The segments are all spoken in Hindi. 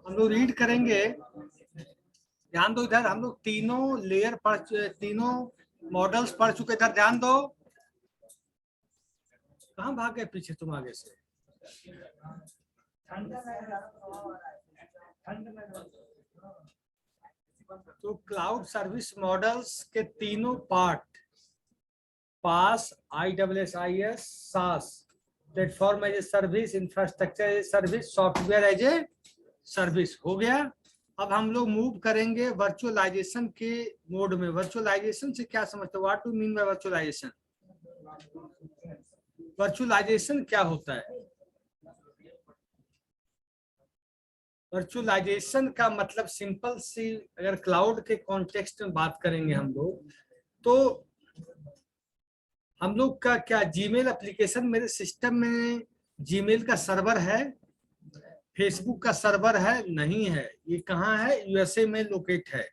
हम लोग रीड करेंगे, ध्यान दो इधर। हम लोग तीनों लेयर तीनों मॉडल्स पढ़ चुके। इधर ध्यान दो। कहाँ भाग गए पीछे तुम आगे से? तो क्लाउड सर्विस मॉडल्स के तीनों part, PaaS, IaaS, SaaS, platform as a service, infrastructure as a service, software as a service हो गया। अब हम लोग मूव करेंगे वर्चुअलाइजेशन के मोड में। वर्चुअलाइजेशन से क्या समझते हो? What do mean by virtualisation? Virtualisation क्या होता है? वर्चुअलाइजेशन का मतलब सिंपल सी, अगर क्लाउड के कॉन्टेक्स्ट में बात करेंगे हम लोग, तो हम लोग का क्या जीमेल एप्लीकेशन मेरे सिस्टम में जीमेल का सर्वर है, फेसबुक का सर्वर है? नहीं है। ये कहाँ है? USA में लोकेट है।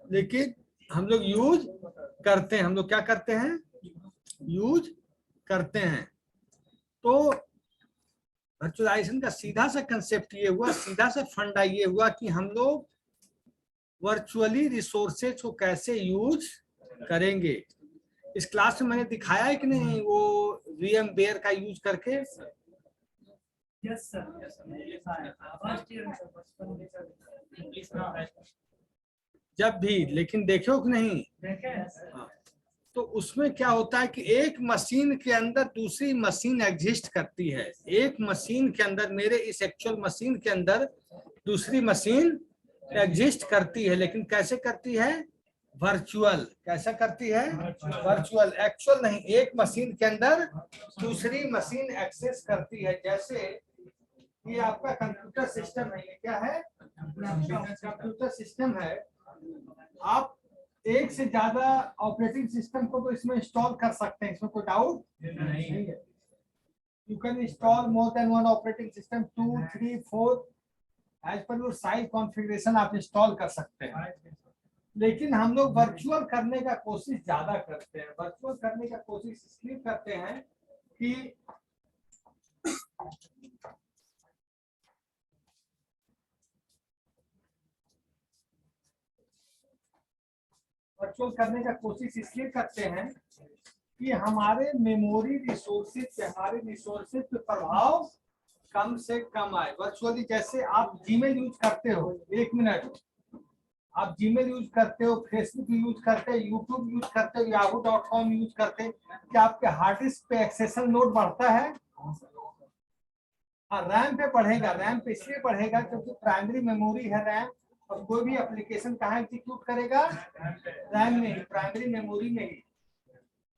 लेकिन हम लोग यूज करते हैं। हम लोग क्या करते हैं? यूज करते हैं। तो वर्चुअलाइजेशन का सीधा सा कंसेप्ट ये हुआ, सीधा सा फंडा ये हुआ कि हम लोग वर्चुअली रिसोर्सेज को कैसे यूज करेंगे। इस क्लास में मैंने दिखाया है कि नहीं वो VMware का यूज करके? Yes sir. जब भी, लेकिन देखो कि नहीं? देखे। हाँ। तो उसमें क्या होता है कि एक मशीन के अंदर दूसरी मशीन एग्जिस्ट करती है। एक मशीन के अंदर, मेरे इस एक्चुअल मशीन के अंदर दूसरी मशीन एग्जिस्ट करती है, लेकिन कैसे करती है? वर्चुअल। कैसा करती है? वर्चुअल, एक्चुअल नहीं। एक मशीन के अंदर दूसरी मशीन एक्सेस करती है। जैसे ये आपका कंप्यूटर सिस्टम है। ये क्या है? कंप्यूटर सिस्टम है। आप एक से ज्यादा ऑपरेटिंग सिस्टम को तो इसमें इंस्टॉल कर सकते हैं, इसमें कोई डाउट नहीं है। You can install more than one operating system, 2, 3, 4 as per your size configuration आप इंस्टॉल कर सकते हैं। लेकिन हम लोग वर्चुअल करने का कोशिश ज्यादा करते हैं। वर्चुअल करने का कोशिश इसलिए करते हैं कि वर्चुअल करने का कोशिश इसलिए करते हैं कि हमारे मेमोरी रिसोर्सेज पे, हमारे रिसोर्सेज पे प्रभाव कम से कम आए। वर्चुअली जैसे आप जीमेल यूज करते हो, 1 मिनट, आप जीमेल यूज करते हो, फेसबुक यूज करते हो, यूट्यूब यूज करते हो, yahoo.com यूज करते हो, क्या आपके हार्ड डिस्क पे एक्सेशन लोड बढ़ता है? हाँ, रैम पे बढ़ेगा। रैम पे इसलिए बढ़ेगा क्योंकि प्राइमरी मेमोरी है रैम, और कोई भी एप्लीकेशन कहाँ एग्जीक्यूट करेगा? रैम में ही, प्राइमरी मेमोरी में ही।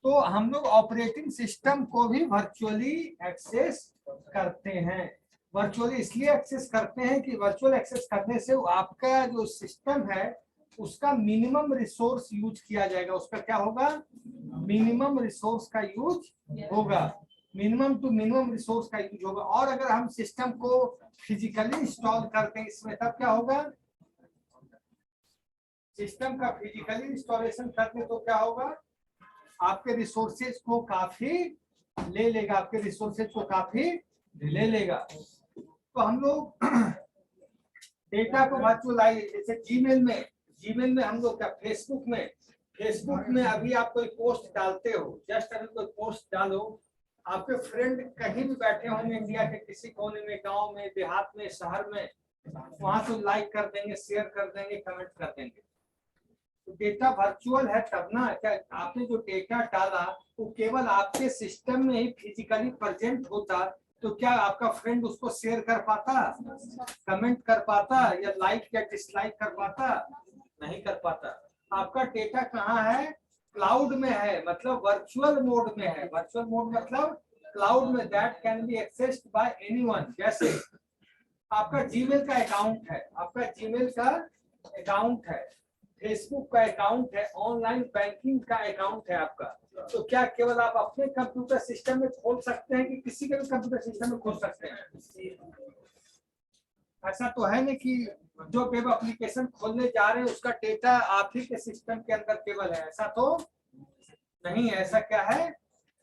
तो हम लोग ऑपरेटिंग सिस्टम को भी वर्चुअली एक्सेस करते हैं। वर्चुअली इसलिए एक्सेस करते हैं कि वर्चुअल एक्सेस करने से आपका जो सिस्टम है उसका मिनिमम रिसोर्स यूज किया जाएगा। उसका क्या होगा? मिनिमम रिसोर्स का यूज होगा। मिनिमम टू मिनिमम रिसोर्स का यूज होगा। और अगर हम सिस्टम को फिजिकली इंस्टॉल करते हैं इसमें, तब क्या होगा? सिस्टम का फिजिकली इंस्टॉलेशन करते तो क्या होगा? आपके रिसोर्सेज को काफी ले लेगा। आपके रिसोर्सेज को काफी ले लेगा। तो हम लोग डेटा को वर्चुअलाइज, जैसे जीमेल में हम लोग क्या, फेसबुक में अभी आप कोई पोस्ट डालते हो, जस्ट अभी कोई पोस्ट डालो, आपके फ्रेंड कहीं भी बैठे होंगे इंडिया के किसी कोने में, गांव में, देहात में, शहर में, वहां से लाइक कर देंगे, शेयर कर देंगे, कमेंट कर देंगे। तो डेटा वर्चुअल है तब ना। क्या आपने जो डेटा डाला वो केवल आपके सिस्टम में ही फिजिकली प्रेजेंट होता, तो क्या आपका फ्रेंड उसको शेयर कर पाता, कमेंट कर पाता, या लाइक या डिसलाइक कर पाता? नहीं कर पाता। आपका डेटा कहाँ है? क्लाउड में है, मतलब वर्चुअल मोड में है। वर्चुअल मोड मतलब क्लाउड में, that can be accessed bye anyone. जैसे आपका जीमेल का अकाउंट है, आपका जीमेल का अकाउंट है, फेसबुक का अकाउंट है, ऑनलाइन बैंकिंग का अकाउंट है आपका, तो क्या केवल आप अपने कंप्यूटर सिस्टम में खोल सकते हैं कि किसी के भी कंप्यूटर सिस्टम में खोल सकते हैं? ऐसा तो है नहीं कि जो वेब एप्लीकेशन खोलने जा रहे हैं उसका डेटा आप ही के सिस्टम के अंदर केवल है, ऐसा तो नहीं है। ऐसा क्या है?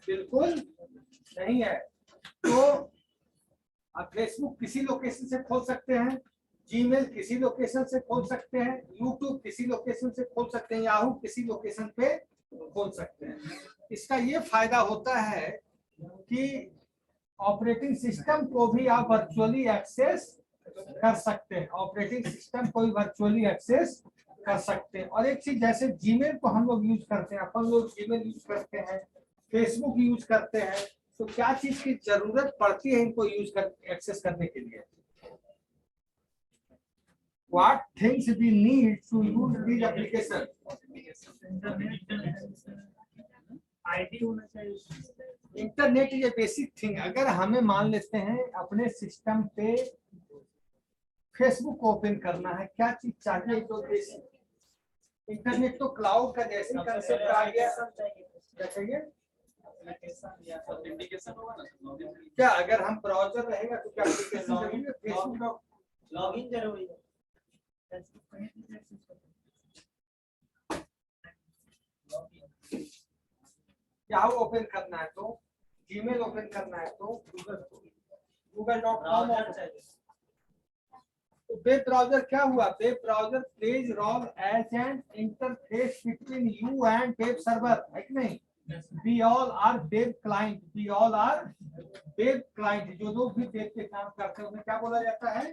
बिल्कुल नहीं है। तो आप फेसबुक किसी लोकेशन से खोल सकते हैं, जीमेल किसी लोकेशन से खोल सकते हैं, यूट्यूब किसी लोकेशन से खोल सकते हैं, याहू किसी लोकेशन पे खोल सकते हैं। इसका ये फायदा होता है कि ऑपरेटिंग सिस्टम को भी आप वर्चुअली एक्सेस कर सकते हैं, ऑपरेटिंग सिस्टम को भी वर्चुअली एक्सेस कर सकते हैं। और एक चीज, जैसे जीमेल को हम लोग यूज करते हैं, अपन लोग जीमेल यूज करते हैं, फेसबुक यूज करते हैं, तो क्या चीज की जरूरत पड़ती है इनको यूज कर एक्सेस करने के लिए? What things we need to use these applications? ID होना चाहिए। इंटरनेट ये बेसिक थिंग। अगर हमें मान लेते हैं अपने सिस्टम पे फेसबुक ओपन करना है, क्या चीज चाहिए? तो बेसिक इंटरनेट तो क्लाउड का जैसे कंसेप्ट आ गया। क्या चाहिए? क्या अगर हम ब्राउजर रहेगा तो क्या एप्लीकेशन जरूरी है? फेसबुक लॉगिन जरूरी है। याहू ओपन करना है तो, जीमेल ओपन करना है तो गूगल.com चाहिए। तो वेब ब्राउजर क्या हुआ? Web browser plays role as an interface between you and web server, है कि नहीं? We all are web client, we all are web client। जो लोग भी वेब पे काम करते हैं उन्हें क्या बोला जाता है?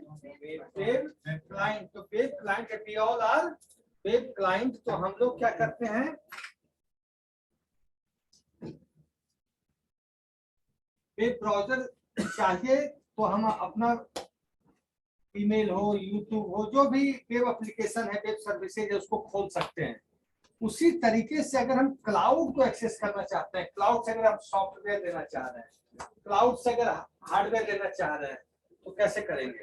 Web client. तो web client, we all are web client. तो हम लोग क्या करते हैं? वेब ब्राउजर चाहिए तो हम अपना ईमेल हो, यूट्यूब हो, जो भी वेब एप्लीकेशन है, वेब सर्विसेज है, उसको खोल सकते हैं। उसी तरीके से अगर हम क्लाउड को एक्सेस करना चाहते हैं, क्लाउड से अगर हम सॉफ्टवेयर देना चाह रहे हैं, क्लाउड से अगर हार्डवेयर देना चाह रहे हैं, तो कैसे करेंगे?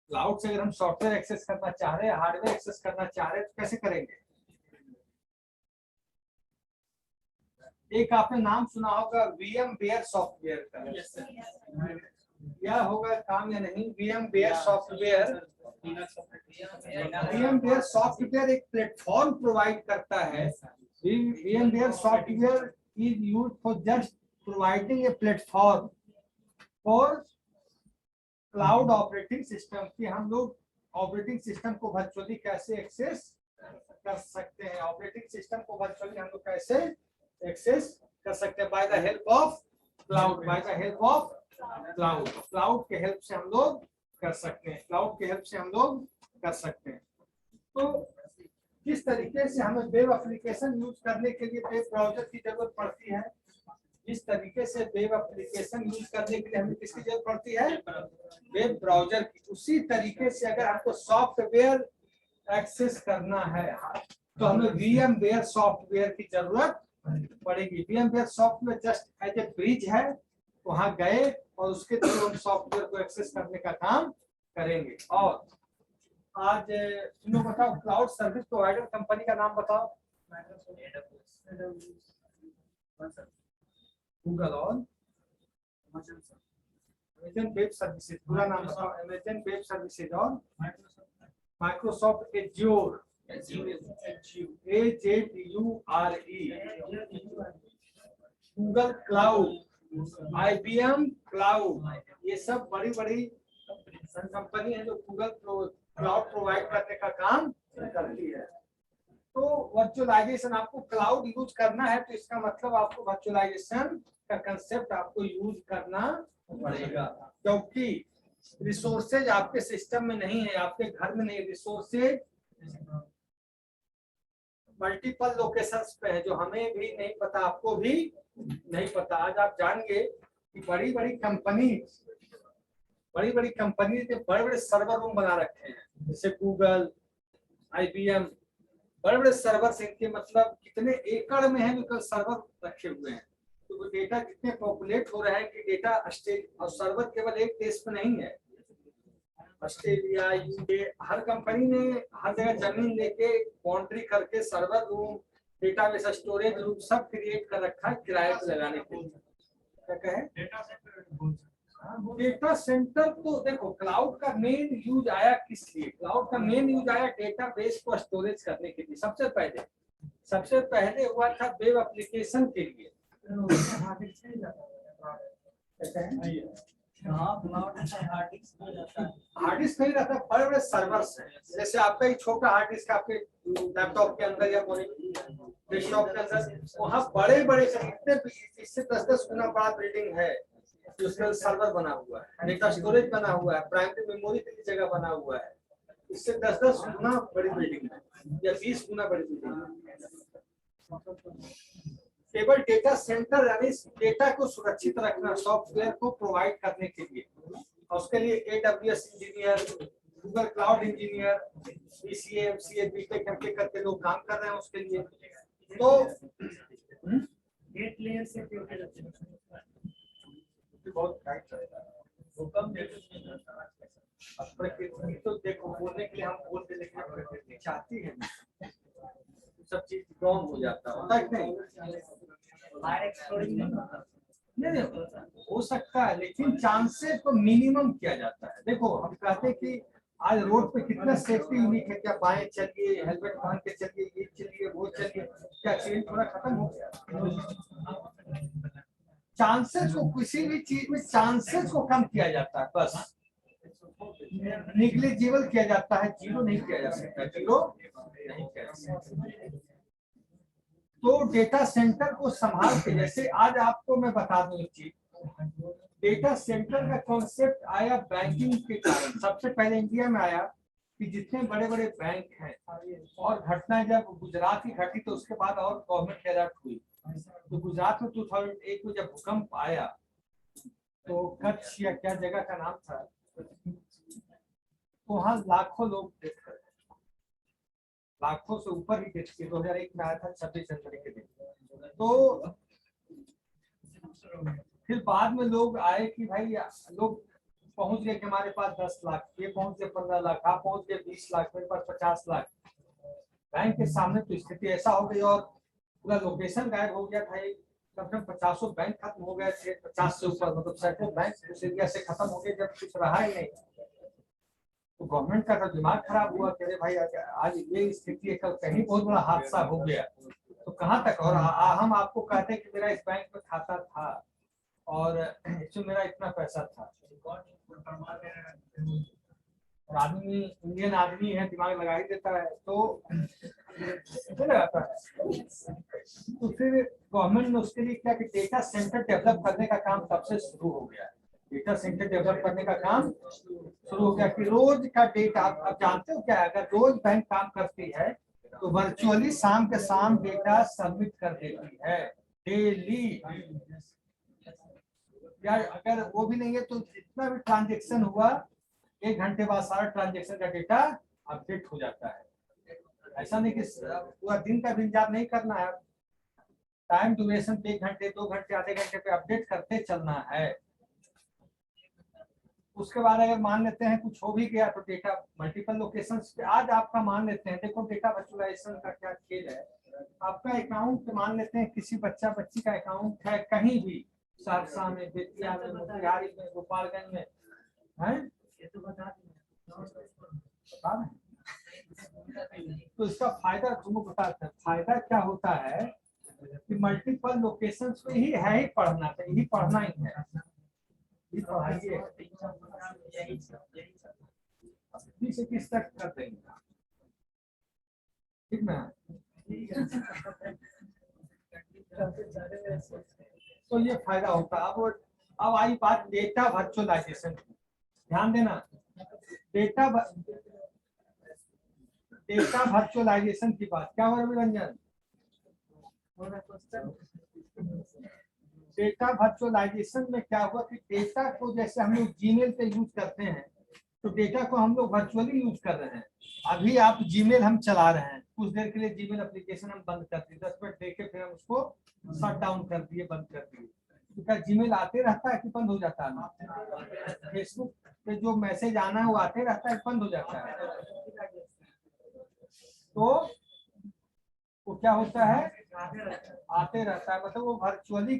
क्लाउड से अगर हम सॉफ्टवेयर एक्सेस करना चाह रहे हैं, हार्डवेयर एक्सेस करना चाह रहे हैं, तो कैसे करेंगे? एक आपने नाम सुना होगा VMware सॉफ्टवेयर का। क्या होगा काम या नहीं? VMware सॉफ्टवेयर, VMware सॉफ्टवेयर एक प्लेटफॉर्म प्रोवाइड करता है। VMware software is used for just providing a platform for cloud operating system, कि हम लोग ऑपरेटिंग सिस्टम को वर्चुअली कैसे एक्सेस कर सकते हैं, ऑपरेटिंग सिस्टम को वर्चुअली हम लोग कैसे एक्सेस कर सकते हैं, by the help of cloud, by the help of cloud. Cloud के हेल्प से हम लोग कर सकते हैं, क्लाउड के हेल्प से हम लोग कर सकते हैं। तो किस तरीके से हमें वेब एप्लीकेशन यूज करने के लिए वेब ब्राउजर की जरूरत पड़ती है, इस तरीके से वेब एप्लीकेशन यूज करने के लिए हमें किसकी जरूरत पड़ती है? वेब ब्राउजर की। उसी तरीके से अगर आपको सॉफ्टवेयर एक्सेस करना है तो हमें VMware सॉफ्टवेयर की जरूरत पड़ेगी। VMware software just as a bridge है, वहां गए और उसके थ्रू हम सॉफ्टवेयर को एक्सेस करने का काम करेंगे। और आज तुम लोग बताओ, क्लाउड सर्विस प्रोवाइडर कंपनी का नाम बताओ। गूगल और अमेज़न वेब सर्विसेज, पूरा नाम बताओ। अमेज़न वेब सर्विसेज और Microsoft azure, AZURE, Google cloud, IBM cloud, ये सब बड़ी बड़ी कंपनी है जो गूगल क्लाउड प्रोवाइड करने का काम करती है। तो वर्चुअलाइजेशन आपको क्लाउड यूज करना है, तो इसका मतलब आपको वर्चुअलाइजेशन का कंसेप्ट आपको यूज करना पड़ेगा, क्योंकि रिसोर्सेज आपके सिस्टम में नहीं है, आपके घर में नहीं, रिसोर्सेज मल्टीपल लोकेशंस पे है, जो हमें भी नहीं पता, आपको भी नहीं पता। आज आप जानेंगे कि बड़ी बड़ी कंपनी ने बड़े बड़े सर्वर रूम बना रखे हैं, जैसे गूगल, IBM, बड़े बड़े सर्वर से, इनके मतलब कितने एकड़ में है जो सर्वर रखे हुए हैं। तो वो डेटा कितने पॉपुलेट हो रहा है कि डेटा और सर्वर केवल एक देश में नहीं है, ऑस्ट्रेलिया, यूके, हर कंपनी ने हर जगह जमीन लेके बाउंड्री करके server room, database storage room सब क्रिएट कर रखा है किराए पे लगाने के लिए। क्या कहे? डेटा सेंटर तो देखो, क्लाउड का मेन यूज आया किस लिए? क्लाउड का मेन यूज आया डेटाबेस को स्टोरेज करने के लिए। सबसे पहले हुआ था वेब एप्लीकेशन के लिए। कहते हैं हाँ क्लाउड हार्ड डिस्क हो जाता है। हार्ड डिस्क नहीं रहता, बड़े बड़े सर्वर्स हैं। जैसे आपका एक छोटा हार्ड डिस्क आपके लैपटॉप के अंदर या डेस्कटॉप के अंदर, वहाँ बड़े बड़े इससे 10-10 गुना बड़ा बिल्डिंग है, उसमें सर्वर बना हुआ है, डेटा स्टोरेज बना हुआ है, प्राइमरी मेमोरी के लिए जगह बना हुआ है। इससे 10-10 गुना बड़ी बिल्डिंग है या 20 गुना बड़ी बिल्डिंग है। केवल डेटा सेंटर यानी डेटा को सुरक्षित रखना, सॉफ्टवेयर को प्रोवाइड करने के लिए, और उसके लिए AWS engineer, Google cloud engineer, BCA MCA BTech करके लोग काम कर रहे हैं उसके लिए। तो गेट लेयर से बहुत टाइट रहता है। अब प्रकृति तो देखो, बोलने के लिए हम बोलते, लेकिन प्रकृति चाहती है सब चीज कम हो जाता है नहीं? नहीं हो सकता है, लेकिन चांसेस को मिनिमम किया जाता है। देखो हम कहते हैं कि आज रोड पे कितना सेफ्टी यूनिट है, क्या बाएं चलिए, हेलमेट पहन के चलिए, ये चलिए, वो चलिए, क्या एक्सीडेंट थोड़ा खत्म हो गया? चांसेस को, किसी भी चीज में चांसेस को कम किया जाता है, बस निग्लिजिबल किया जाता है, जीरो नहीं किया जा सकता, जीरो नहीं किया जा सकता। तो डेटा सेंटर को संभाल के, जैसे आज आपको मैं बता दूं एक चीज, डेटा सेंटर का कॉन्सेप्ट आया बैंकिंग के कारण। सबसे पहले इंडिया में आया कि जितने बड़े बड़े बैंक हैं, और घटना जब गुजरात की घटी तो उसके बाद और गवर्नमेंट अलर्ट हुई। तो गुजरात में 2001 में जब भूकंप आया तो कच्छ या क्या जगह का नाम था, तो वहाँ लाखों लोग डेथ कर गए, लाखों से ऊपर ही डेथ किए। 2001 में आया था 26 जनवरी के दिन। तो फिर बाद में लोग आए कि भाई, लोग पहुंच गए कि हमारे पास 10 लाख, ये पहुंच गए 15 लाख, आप पहुंच गए 20 लाख, मेरे पास 50 लाख। बैंक के सामने तो स्थिति ऐसा हो गई और पूरा लोकेशन गायब हो गया था। कम से कम 50 बैंक खत्म हो गए थे, 50 से ऊपर, मतलब सैकड़ों बैंक उस एरिया से खत्म हो गए, जब कुछ रहा ही नहीं। तो गवर्नमेंट का तो दिमाग खराब हुआ कि अरे भाई आज ये स्थिति है, कल कहीं बहुत बड़ा हादसा हो गया तो कहाँ तक। और हम आपको कहते हैं कि मेरा इस बैंक में खाता था और इसमें मेरा इतना पैसा था, और आदमी इंडियन आदमी है, दिमाग लगा ही देता है, तो लगाता है। तो फिर गवर्नमेंट ने उसके लिए क्या कि डेटा सेंटर डेवलप करने का काम तब से शुरू हो गया। डेटा सेंटर डेवलप करने का काम शुरू हो गया कि रोज का डेटा, आप जानते हो क्या, अगर रोज बैंक काम करती है तो वर्चुअली शाम के शाम डेटा सबमिट कर देती है डेली। या अगर वो भी नहीं है तो जितना भी ट्रांजेक्शन हुआ 1 घंटे बाद सारा ट्रांजेक्शन का डेटा अपडेट हो जाता है। ऐसा नहीं कि पूरा दिन का भी इंतजार नहीं करना है, टाइम ड्यूरेशन पे 1 घंटे 2 घंटे आधे घंटे पे अपडेट करते चलना है। उसके बाद अगर मान लेते हैं कुछ हो भी गया तो डेटा मल्टीपल लोकेशंस पे, आज आपका मान लेते हैं, देखो डेटा वर्चुअलाइजेशन का क्या खेल है। आपका अकाउंट मान लेते हैं, किसी बच्चा बच्ची का अकाउंट है कहीं भी, सहरसा में, बेतिया में, मोतिहारी में, गोपालगंज में है, तो इसका फायदा तुमको बताते हैं। फायदा क्या होता है कि मल्टीपल लोकेशंस पे ही है, ही पढ़ना चाहिए, ही पढ़ना ही है, ही पढ़ाइए। से किस तक कर देंगे, ठीक ना। तो ये फायदा होता है। अब आई बात डेटा वर्चुअलाइजेशन की, ध्यान देना। डेटा वर्चुअलाइजेशन की बात क्या हो रही रंजन? डेटा वर्चुअलाइजेशन में क्या हुआ कि डेटा को जैसे हम लोग जीमेल पे यूज करते हैं, तो डेटा को हम लोग वर्चुअली यूज कर रहे हैं। अभी आप जीमेल हम चला रहे हैं, कुछ देर के लिए जीमेल एप्लीकेशन हम बंद कर दिए, 10 मिनट देखे फिर हम उसको शट डाउन कर दिए, बंद कर दिए। तो क्या जीमेल आते रहता है कि बंद हो जाता है? फेसबुक पे जो मैसेज आना है वो आते रहता है, बंद हो जाता है। तो वो क्या होता है, आते रहता है, मतलब वो वर्चुअली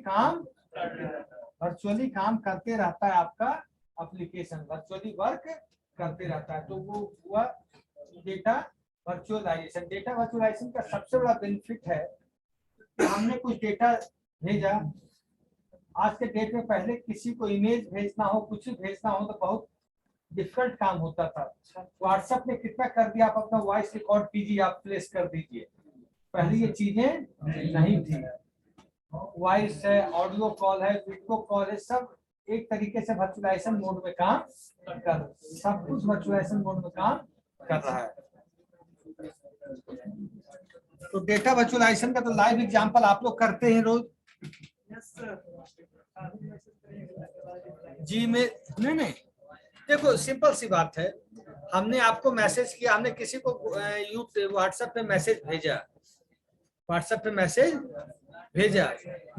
काम करते रहता है। आपका एप्लीकेशन वर्चुअली वर्क करते रहता है। तो वो हुआ डेटा वर्चुअलाइजेशन। डेटा वर्चुअलाइजेशन का सबसे बड़ा बेनिफिट है कि हमने कुछ डेटा भेजा, आज के डेट में पहले किसी को इमेज भेजना हो, कुछ भेजना हो तो बहुत डिफिकल्ट काम होता था। व्हाट्सएप ने कितना कर दिया, आप अपना वॉइस रिकॉर्ड कीजिए, आप प्लेस कर दीजिए। पहले ये चीजें नहीं थी। वॉइस है, ऑडियो कॉल है, वीडियो कॉल है, सब एक तरीके से वर्चुअलाइजेशन मोड में काम कर, सब कुछ वर्चुअलाइजेशन मोड में काम कर रहा है। तो डेटा वर्चुअलाइजेशन का तो लाइव एग्जांपल आप लोग करते हैं रोज। जी में नहीं, देखो सिंपल सी बात है, हमने आपको मैसेज किया, हमने किसी को व्हाट्सएप पे मैसेज भेजा, व्हाट्सएप पे मैसेज भेजा,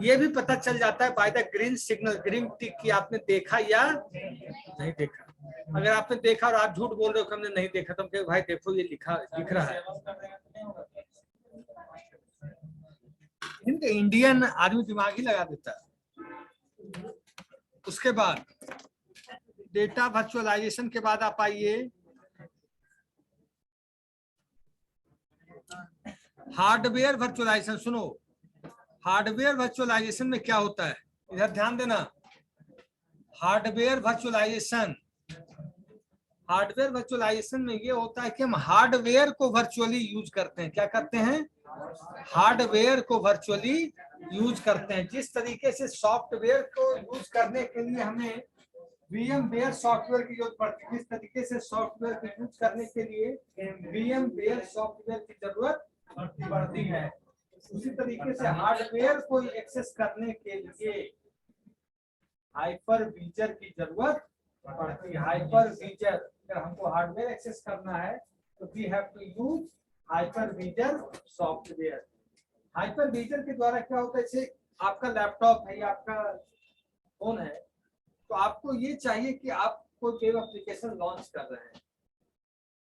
ये भी पता चल जाता है by the green signal, green टिक की आपने देखा या नहीं देखा। अगर आपने देखा और आप झूठ बोल रहे हो कि हमने नहीं देखा, तो हम कहे भाई देखो ये लिख रहा है। इंडियन आदमी दिमाग ही लगा देता है। उसके बाद डेटा वर्चुअलाइजेशन के बाद आप आइए हार्डवेयर वर्चुअलाइजेशन। सुनो, हार्डवेयर वर्चुअलाइजेशन में क्या होता है, इधर ध्यान देना। हार्डवेयर वर्चुअलाइजेशन, हार्डवेयर वर्चुअलाइजेशन में ये होता है कि हम हार्डवेयर को वर्चुअली यूज करते हैं। क्या करते हैं? हार्डवेयर को वर्चुअली यूज करते हैं। जिस तरीके से सॉफ्टवेयर को यूज करने के लिए हमें VMware सॉफ्टवेयर की जरूरत पड़ती है, जिस तरीके से सॉफ्टवेयर को यूज करने के लिए VMware सॉफ्टवेयर की जरूरत पड़ती है, उसी तरीके से हार्डवेयर को एक्सेस करने के लिए हाइपरविजर की जरूरत पड़ती है। हाइपरविजर, अगर हमको हार्डवेयर एक्सेस करना है तो we have to use hypervisor software. Hypervisor के द्वारा क्या होता है, जैसे आपका लैपटॉप है या आपका फोन है, तो आपको ये चाहिए कि आप कोई वेब एप्लीकेशन लॉन्च कर रहे हैं,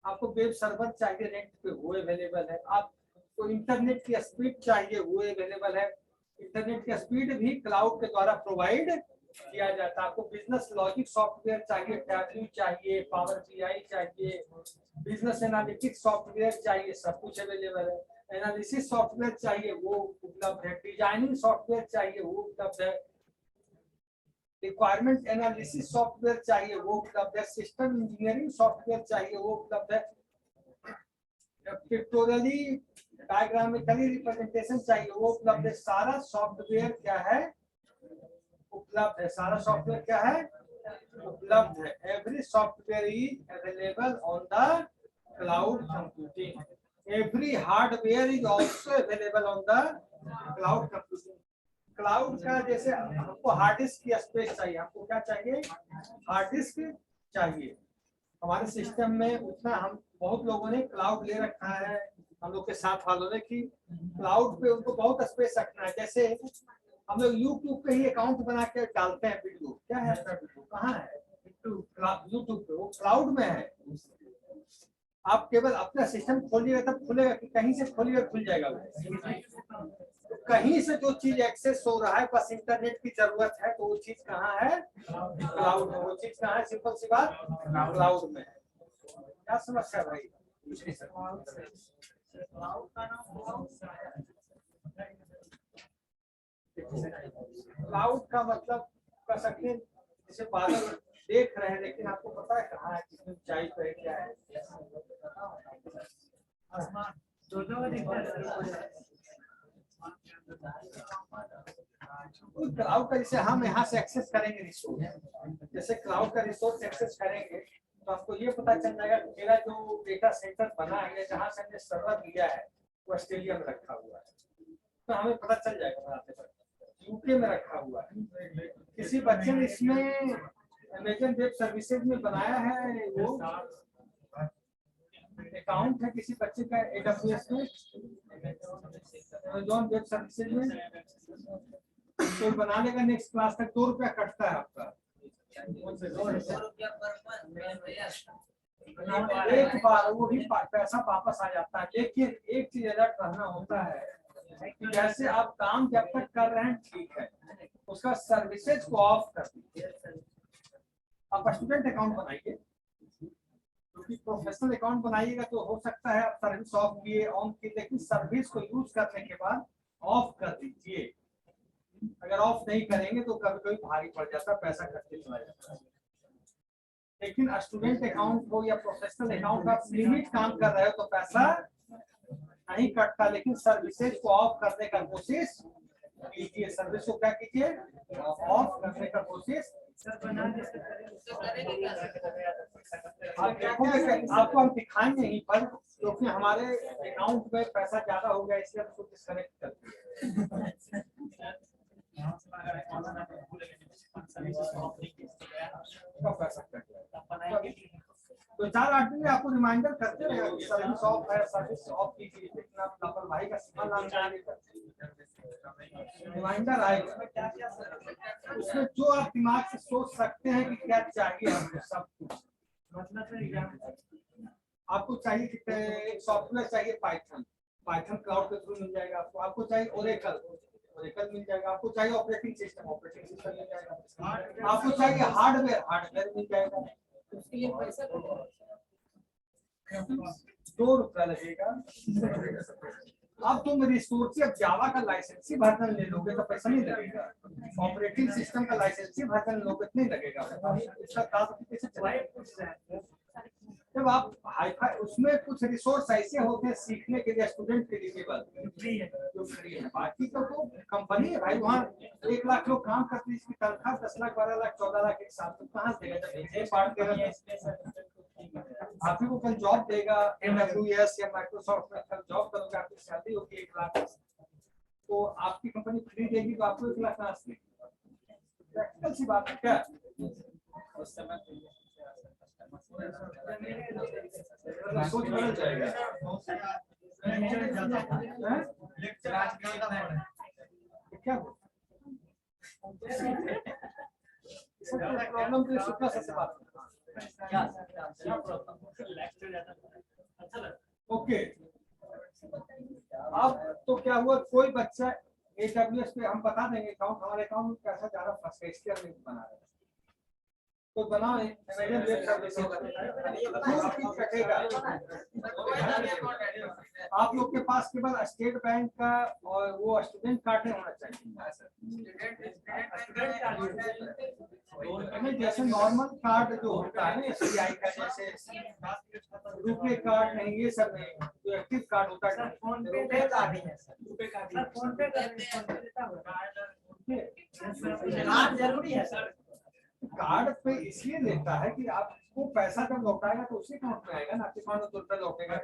आपको वेब सर्वर चाहिए, रेंट पे वो अवेलेबल है। आपको इंटरनेट की स्पीड चाहिए, वो अवेलेबल है। इंटरनेट की स्पीड भी क्लाउड के द्वारा प्रोवाइड किया जाता है। आपको बिजनेस लॉजिक सॉफ्टवेयर चाहिए, टैब्यू चाहिए, पावर BI चाहिए, बिजनेस एनालिटिक्स सॉफ्टवेयर चाहिए, सब कुछ अवेलेबल है। एनालिसिस सॉफ्टवेयर चाहिए, वो उपलब्ध है। डिजाइनिंग सॉफ्टवेयर चाहिए, वो उपलब्ध है। रिक्वायरमेंट एनालिसिस सॉफ्टवेयर चाहिए, वो उपलब्ध है। सिस्टम इंजीनियरिंग सॉफ्टवेयर चाहिए, वो उपलब्ध है। पिक्टोरियली डायग्रामिकली रिप्रेजेंटेशन चाहिए, वो उपलब्ध है। सारा सॉफ्टवेयर क्या है? उपलब्ध है। सारा सॉफ्टवेयर क्या है? उपलब्ध है। Every software is available on the cloud computing. Every hardware is also available on the cloud computing. Cloud का जैसे हमको हार्ड डिस्क की स्पेस चाहिए, हमको क्या चाहिए? हार्ड डिस्क चाहिए। हमारे सिस्टम में उतना, हम बहुत लोगों ने क्लाउड ले रखा है, हम लोग के साथ वालों ने, कि क्लाउड पे उनको बहुत स्पेस रखना है। जैसे हम लोग यूट्यूब पे ही अकाउंट बना के डालते हैं वीडियो, क्या है आपका वीडियो कहाँ है? यूट्यूब पे, वो क्लाउड में है। आप केवल अपना सिस्टम खोलिएगा तब खुलेगा, कि कहीं से खोलिएगा खुल जाएगा वो? तो कहीं से जो चीज एक्सेस हो रहा है, बस इंटरनेट की जरूरत है, तो वो चीज कहाँ है? क्लाउड में। वो चीज कहाँ है? सिंपल सी बात, क्लाउड में है। क्या समस्या भाई? क्लाउड का मतलब कर सकते हैं, जैसे बादल देख रहे हैं, लेकिन आपको पता है कहाँ है, कितनी ऊंचाई पे है, क्या है? क्लाउड का जैसे हम यहाँ से एक्सेस करेंगे रिसोर्स, जैसे क्लाउड का रिसोर्स एक्सेस करेंगे तो आपको ये पता चल जाएगा कि मेरा जो डेटा सेंटर बना है, जहाँ से हमने सर्वर लिया है, वो ऑस्ट्रेलिया में रखा हुआ है, तो हमें पता चल जाएगा बनाते वक्त। यूके में रखा हुआ है, किसी बच्चे ने इसमें अमेजन वेब सर्विसेज में बनाया है, वो अकाउंट है किसी बच्चे का AWS में, अमेजन वेब सर्विसेज में, तो बनाने का नेक्स्ट क्लास तक 2 रुपया कटता है आपका। एक बार वो भी पैसा वापस आ जाता है, लेकिन एक चीज अलर्ट रहना होता है कि जैसे आप काम जब तक कर रहे हैं ठीक है, उसका सर्विसेज को ऑफ कर दीजिए। आप स्टूडेंट अकाउंट बनाइए, क्योंकि प्रोफेशनल अकाउंट बनाइएगा तो हो सकता है आप सर्विस ऑफ किए, ऑन किए, लेकिन सर्विस को यूज करने के बाद ऑफ कर दीजिए। अगर अगर ऑफ नहीं करेंगे तो कभी कभी भारी पड़ जाता है, पैसा कटते चला जाता है। लेकिन स्टूडेंट अकाउंट हो या प्रोफेशनल अकाउंट आप लिमिट काम कर रहे हो तो पैसा नहीं कटता, लेकिन सर्विसेज को ऑफ करने का कोशिश कीजिए। सर्विस को क्या कीजिए, ऑफ करने का कोशिश। आप देखोगे कि आपको हम दिखाएंगे ही पर, क्योंकि हमारे अकाउंट में पैसा ज्यादा हो गया इसलिए हम डिस्कनेक्ट करते हैं। पैसा कट जाएगा। तो 4 आदमी में आपको रिमाइंडर करते रहेगा कि सर्विस ऑफ है, सर्विस ऑफ कीजिए, लेकिन आप लापरवाही का सीमा लांघने रिमाइंडर आएगा। उसमें जो आप दिमाग से सोच सकते हैं कि क्या चाहिए हमको, सब कुछ मतलब आपको चाहिए कि एक सॉफ्टवेयर चाहिए पाइथन क्लाउड के थ्रू मिल जाएगा आपको। आपको चाहिए ओरेकल मिल जाएगा। आपको चाहिए ऑपरेटिंग सिस्टम मिल जाएगा। आपको चाहिए हार्डवेयर मिल जाएगा। उसके लिए पैसा ₹2 लगेगा। अब तुम रिसोर्स अब जावा का लाइसेंसी वर्जन ले लोगे तो पैसा नहीं लगेगा। ऑपरेटिंग सिस्टम का लाइसेंसी वर्जन लोगे तो नहीं लगेगा। इसका काम कैसे चलेगा? जब आप हाई-फाई उसमें कुछ रिसोर्स ऐसे होते हैं सीखने के लिए स्टूडेंट के लिए जो फ्री है, बाकी तो कंपनी है भाई। वहाँ 1 लाख लोग काम करते हैं, इसकी तनख्वाह 10 लाख 12 लाख 14 लाख एक साथ तो कहाँ से देगा? आप ही को कल जॉब देगा AWS या माइक्रोसॉफ्ट में, कल जॉब करोगे आपकी सैलरी होगी 1 लाख, तो आपकी कंपनी फ्री देगी तो आपको 1 लाख कहाँ से देगी? प्रैक्टिकल सी बात है क्या? उस समय सोच बदल जाएगा। क्या प्रॉब्लम के शुक्ला से बात ओके। अब तो क्या हुआ, कोई बच्चा AWS पे हम बता देंगे अकाउंट, हमारे अकाउंट में पैसा ज्यादा फंस गया इसलिए हम नहीं बना रहे, तो बनाओ अमेज़न वेब सर्विसेज कटेगा। आप लोग के पास केवल स्टेट बैंक का और वो स्टूडेंट कार्ड नहीं होना चाहिए। जैसे नॉर्मल कार्ड जो होता है ना SBI का, जैसे रुपे कार्ड नहीं, ये सब नहीं, जो एक्टिव कार्ड होता है फोन पे कार्ड है। फोन पे कार्ड जरूरी है सर। कार्ड पे इसलिए लेता है कि आपको पैसा जब लौटाएगा तो उसी अकाउंट में आएगा ना, आपके अकाउंट में ₹2 लौटेगा।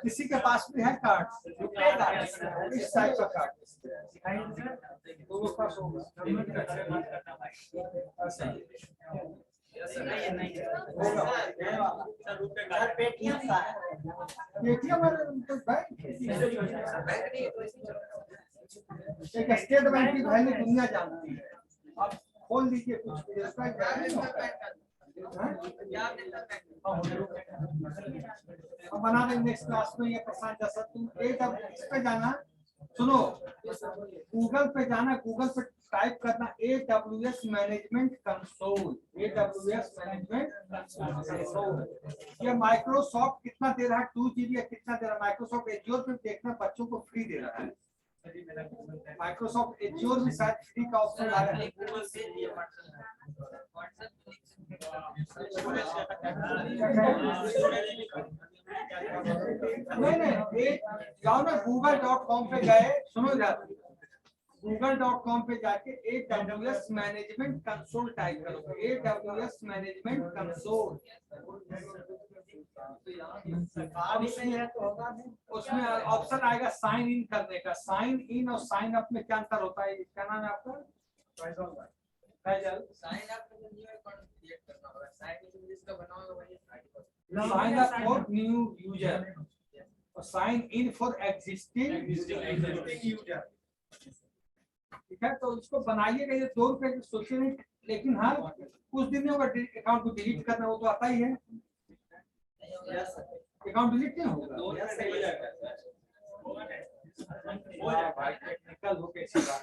किसी के पास भी है कार्ड, इस टाइप का कार्ड दोनों पास होगा। पेटीएम एक स्टेट बैंक की वैल्यू दुनिया जानती है। आप खोल लीजिए कुछ भी, हम बना देंगे नेक्स्ट क्लास में। ये प्रशांत जैसा तुम इस पे जाना, सुनो, गूगल पे जाना, गूगल पे टाइप करना AWS management console, AWS management console. ये माइक्रोसॉफ्ट कितना दे रहा है, 2 GB या कितना दे रहा है? माइक्रोसॉफ्ट एज्योर पे देखना, बच्चों को फ्री दे रहा है। माइक्रोसॉफ्ट एज्योर में शायद फ्री का ऑप्शन आ रहा है। नहीं, जाओ ना google.com पे गए, सुनो जरा, google.com पे जाके AWS मैनेजमेंट कंसोल टाइप करोगे, AWS मैनेजमेंट कंसोल। उसमें ऑप्शन आएगा साइन इन करने का। साइन इन और साइन अप में क्या अंतर होता है? क्या नाम है आपका? Sign up for new user और sign in for existing user. ठीक है, तो इसको बनाइएगा। ये ₹2 की सोचिए नहीं, लेकिन हाँ कुछ दिन में अकाउंट को डिलीट करना हो तो आता ही है। अकाउंट डिलीट नहीं होगा, भाई टेक्निकल हो कैसी बात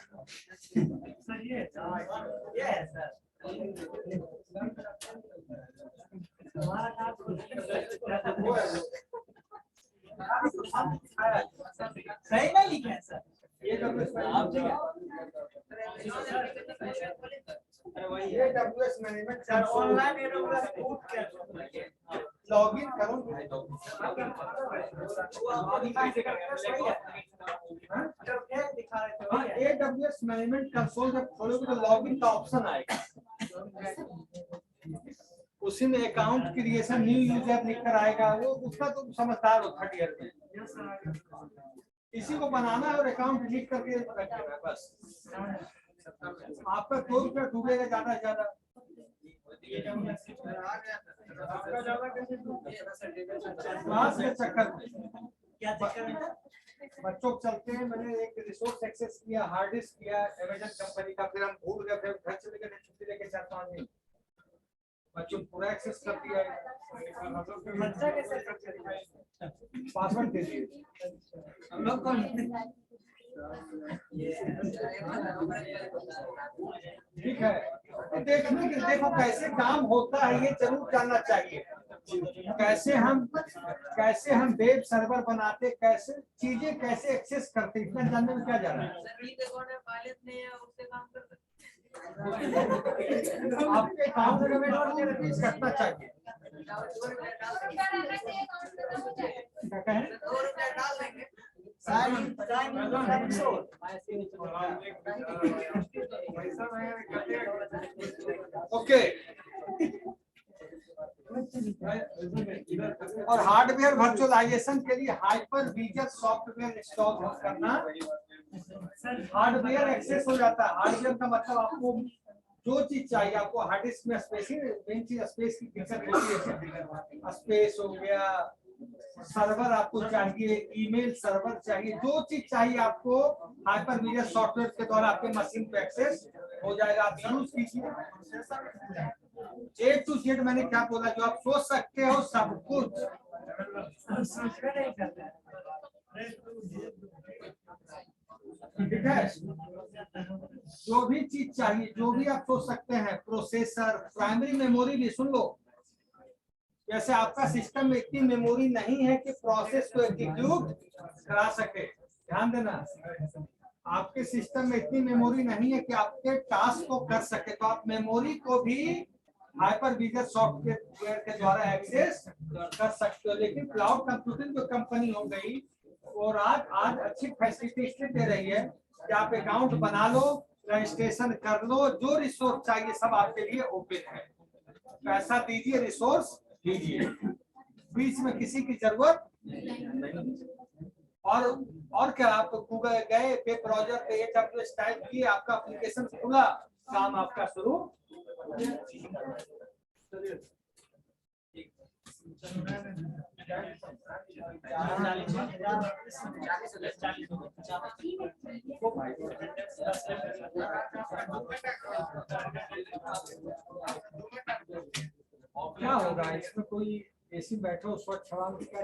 सर। ये सर हमारा काम सही नहीं लिखे हैं sir. AWS management sir online AWS code क्या लॉगिन करो। AWS मैनेजमेंट कंसोल जब खोलोगे तो लॉगिन का ऑप्शन आएगा, उसी में अकाउंट क्रिएशन न्यू यूजर लिखकर आएगा। वो उसका तो समझदार हो 3rd ईयर में, इसी को बनाना है और अकाउंट लिख करके रख देना है बस। आपका 2 रुपया डूबेगा ज्यादा से ज्यादा। क्लास के चक्कर में क्या चक्कर में बच्चों को चलते हैं। मैंने एक रिसोर्स एक्सेस किया, हार्ड डिस्क किया अमेजन कंपनी का, फिर हम भूल गए, फिर घर चले गए छुट्टी लेके 4-5 दिन, बच्चों पूरा एक्सेस कर दिया है। बच्चा कैसे करते पासवर्ड दे दिए हम लोग कौन ठीक है। देखने के देखो कैसे काम होता है ये जरूर जानना चाहिए। कैसे हम वेब सर्वर बनाते, कैसे चीजें कैसे एक्सेस करते, इतना जानने में क्या जा रहा है। आपके काम में करना चाहिए। क्या कहें? ओके। और हार्डवेयर वर्चुअलाइजेशन के लिए हाइपर विजन सॉफ्टवेयर इंस्टॉल करना। हार्डवेयर एक्सेस हो जाता है। हार्डवेयर का मतलब आपको जो चीज चाहिए, आपको हार्ड डिस्क में स्पेस ही मेन चीज, स्पेस की दिक्कत होती है। स्पेस हो गया, सर्वर आपको चाहिए, ईमेल सर्वर चाहिए, जो चीज चाहिए आपको हाइपर विजन सॉफ्टवेयर के द्वारा आपके मशीन पे एक्सेस हो जाएगा। आप यूज कीजिए। A to Z मैंने क्या बोला, जो आप सोच सकते हो सब कुछ। ठीक है, जो भी चीज चाहिए, जो भी आप सोच सकते हैं, प्रोसेसर, प्राइमरी मेमोरी भी सुन लो। जैसे आपका सिस्टम में इतनी मेमोरी नहीं है कि प्रोसेस को एग्जीक्यूट करा सके, ध्यान देना। आपके सिस्टम में इतनी मेमोरी नहीं है कि आपके टास्क को कर सके, तो आप मेमोरी को भी हाइपर विजन सॉफ्टवेयर के द्वारा एक्सेस कर सकते हो। लेकिन क्लाउड कंप्यूटिंग जो कंपनी हो गई और आज अच्छी फैसिलिटी इसलिए दे रही है कि आप अकाउंट बना लो, रजिस्ट्रेशन कर लो, जो रिसोर्स चाहिए सब आपके लिए ओपन है। पैसा दीजिए, रिसोर्स दीजिए, बीच में किसी की जरूरत नहीं। और क्या, आप गूगल गए, वेब ब्राउज़र पे AWS टाइप किए, आपका एप्लीकेशन खुला, काम आपका शुरू। क्या होगा इसमें, कोई एसी बैठो स्वच्छ हवा में क्या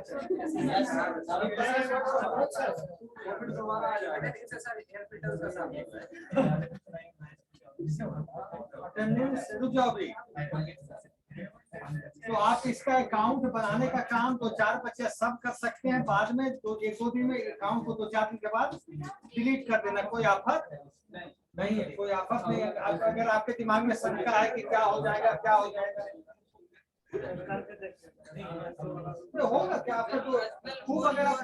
तो आप इसका अकाउंट बनाने का काम 2-4 बच्चे सब कर सकते हैं। बाद में 1-2 दिन में अकाउंट को 2-4 दिन के बाद डिलीट कर देना, कोई आफत नहीं है, कोई आफत नहीं है। अगर आपके दिमाग में शंका है कि क्या हो जाएगा, क्या हो जाएगा, तो होगा क्या आपको, तो खूब अगर आप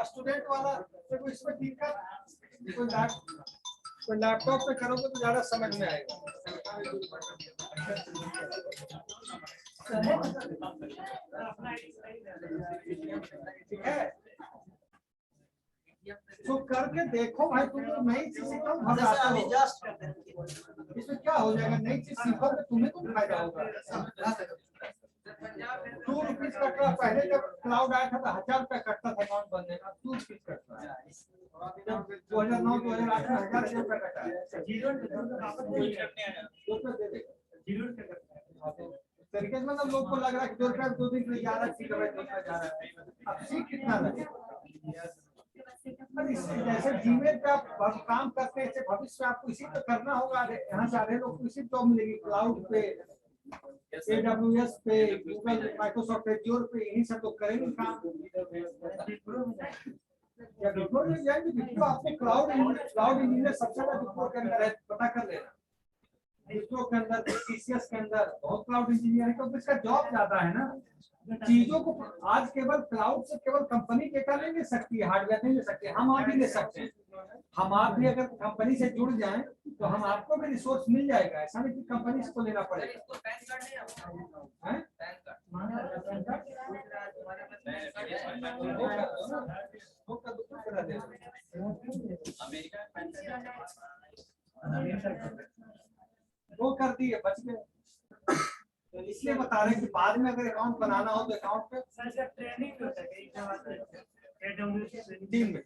स्टूडेंट वाला तो इसमें दिक्कत, कोई लैपटॉप पे करोगे तो ज्यादा समझ में आएगा। ठीक है, तो करके देखो भाई, तुम लोग नई चीज सीखो, इसमें क्या हो जाएगा, नई चीज सीखो तो तुम्हें तो फायदा होगा। 2 रुपीज कट रहा, पहले जब क्लाउड आया था तो 1000 रुपया कटता था अकाउंट बनने का, 2 रुपीज कटता है। 2009-2008 में 1000 रुपया कटा है। तरीके से, मतलब लोग को लग रहा है कि 2 रुपया 2 दिन के लिए जा रहा है, ठीक है भाई 2 रुपया जा रहा है, अब सीख कितना लगेगा। पर इससे जैसे जीमेल पे आप काम करते हैं, भविष्य में आपको इसी पे करना होगा। यहाँ से आधे लोग को इसी जॉब मिलेगी, क्लाउड पे, AWS पे, गूगल, माइक्रोसॉफ्ट एज्योर पे, यही सब लोग करेंगे काम। या विप्रो में जाएंगे, विप्रो आपको क्लाउड इंजीनियर सबसे ज्यादा विप्रो के अंदर है, पता कर लेना। विप्रो के अंदर, TCS के अंदर बहुत क्लाउड इंजीनियर है, क्योंकि इसका जॉब ज्यादा है ना। चीजों को आज केवल क्लाउड से केवल कंपनी डेटा नहीं ले सकती है, हार्डवेयर नहीं ले सकती, हम आप भी ले सकते हैं। हम आप भी अगर कंपनी से जुड़ जाएं तो हम आपको भी रिसोर्स मिल जाएगा, ऐसा नहीं कि कंपनी को लेना पड़ेगा। वो कर दिए, बच गए। तो इसलिए बता रहे हैं कि बाद में अगर अकाउंट बनाना हो तो अकाउंट पे ट्रेनिंग होता है टीम में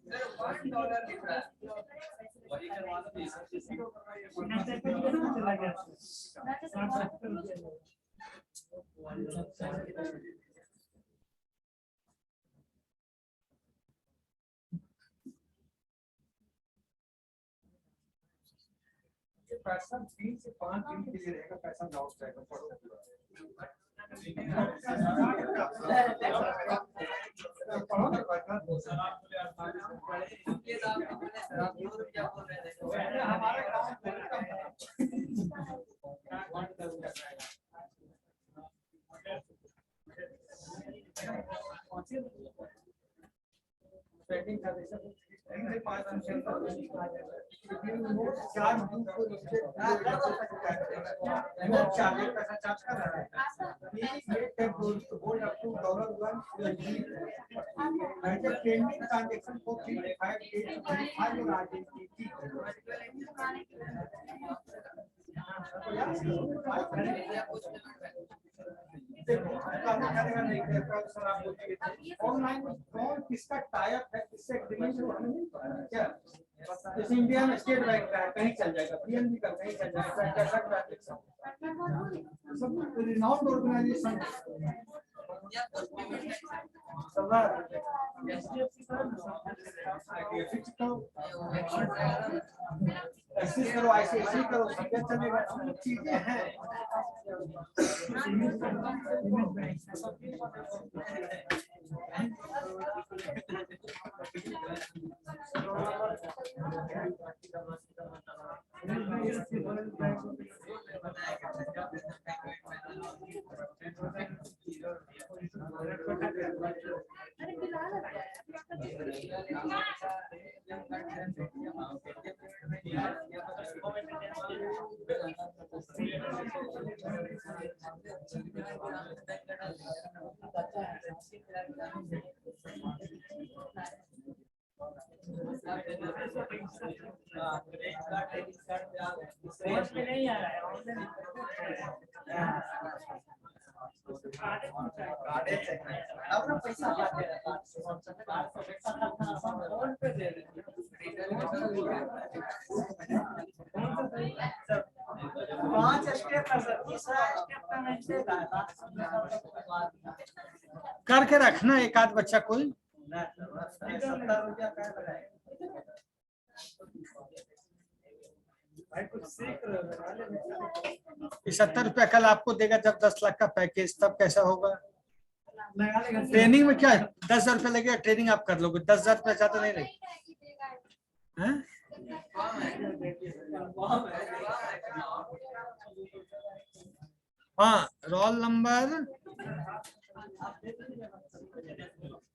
पैसा 3 से 5 दिन के लिए रहेगा, पैसा लौट जाएगा। ऑनलाइन में कौन किसका टाइप है, किससे एग्रीमेंट है, हमें नहीं पता क्या। जैसे इंडिया में स्टेट बैंक का है, कहीं चल जाएगा, PNB का कहीं चल जाएगा, सब रिनाउंड ऑर्गेनाइजेशन। ऐसे करो, ऐसे करो, सब चलेगा, चीजें हैं। नहीं आ रहा है अपना पैसा 5 स्टेप का सर, तीसरा स्टेप का नहीं देगा करके रखना एक आध बच्चा कोई। 70 रुपया का लगाए भाई, कुछ सीख रहे हो। 70 रुपया कल आपको देगा जब 10 लाख का पैकेज, तब कैसा होगा। ट्रेनिंग में क्या 10,000 रुपया लगेगा, ट्रेनिंग आप कर लोगे, 10,000 रुपया ज्यादा नहीं लगेगा। हाँ, roll number,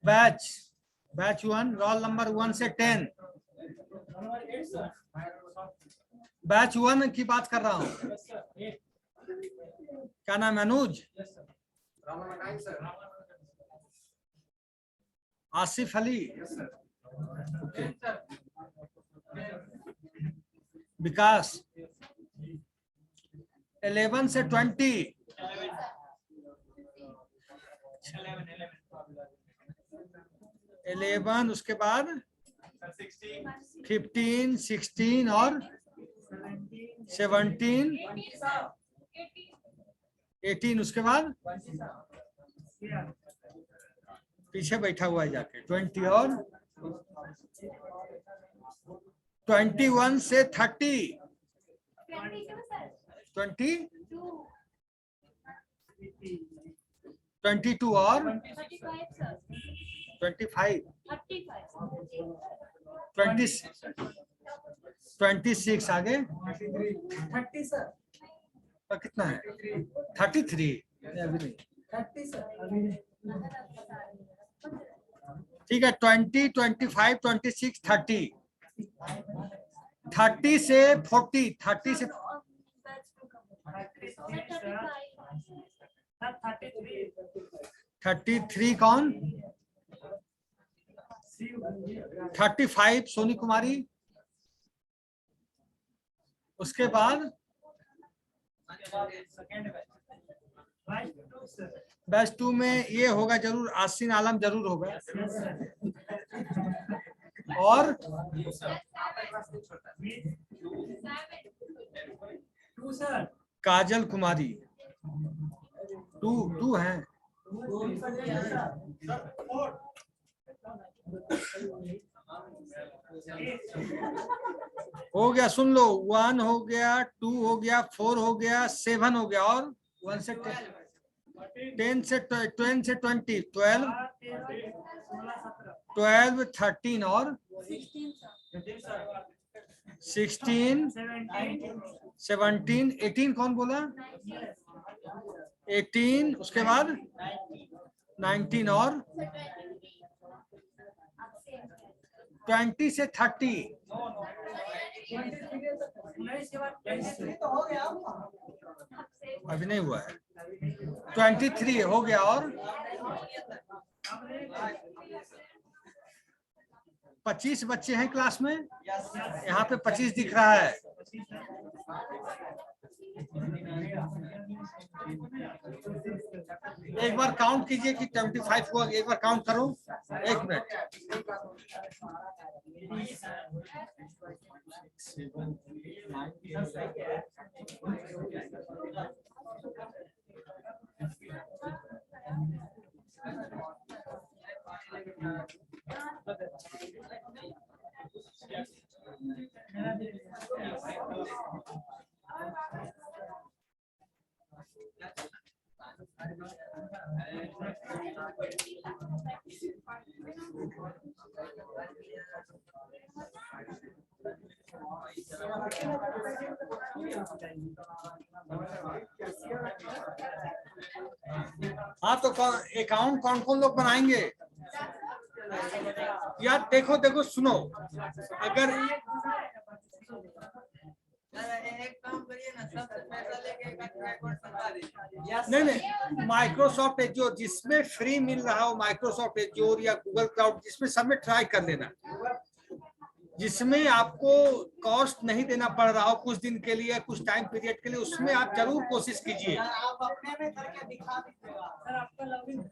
batch 1, roll number 1 से 10। बैच 1 की बात कर रहा हूँ। क्या नाम है, अनुज, आसिफ अली, विकास। 11 से 20, 11, उसके बाद 15, 16 और 17, 18 उसके बाद पीछे बैठा हुआ है जाके 20 और 21 से 30 20 22 और 25 26 आगे 30 सर। तो कितना है 33 अभी नहीं 30 सर अभी नहीं। ठीक है 20 25 26 30 30 से 40 30 से 33 कौन 35 सोनी कुमारी उसके बाद बैच 2 में ये होगा जरूर आसिन आलम जरूर होगा और काजल कुमारी 2 है हो गया सुन लो 1 हो गया 2 हो गया 4 हो गया 7 हो गया और 1 से 10 से 10 से 20 12 13 और 16 17 18 कौन बोला 18 उसके बाद 19 और 20 से 30 तो हो गया। अभी नहीं हुआ है 23 हो गया और 25 बच्चे हैं क्लास में यहाँ पे 25 दिख रहा है एक बार काउंट कीजिए कि 25 हुआ एक बार काउंट करो 1 मिनट हाँ तो अकाउंट कौन कौन लोग बनाएंगे यार देखो देखो सुनो अगर एक काम करिए ना सब पैसा लेके रिकॉर्ड बनवा दीजिए। नहीं माइक्रोसॉफ्ट एज्योर जिसमें फ्री मिल रहा हो माइक्रोसॉफ्ट एज्योर या गूगल क्लाउड जिसमें सब में ट्राई कर लेना जिसमें आपको कॉस्ट नहीं देना पड़ रहा हो कुछ दिन के लिए कुछ टाइम पीरियड के लिए उसमें आप जरूर कोशिश कीजिए आप अपने में करके दिखा दीजिएगा सर आपका लॉगिन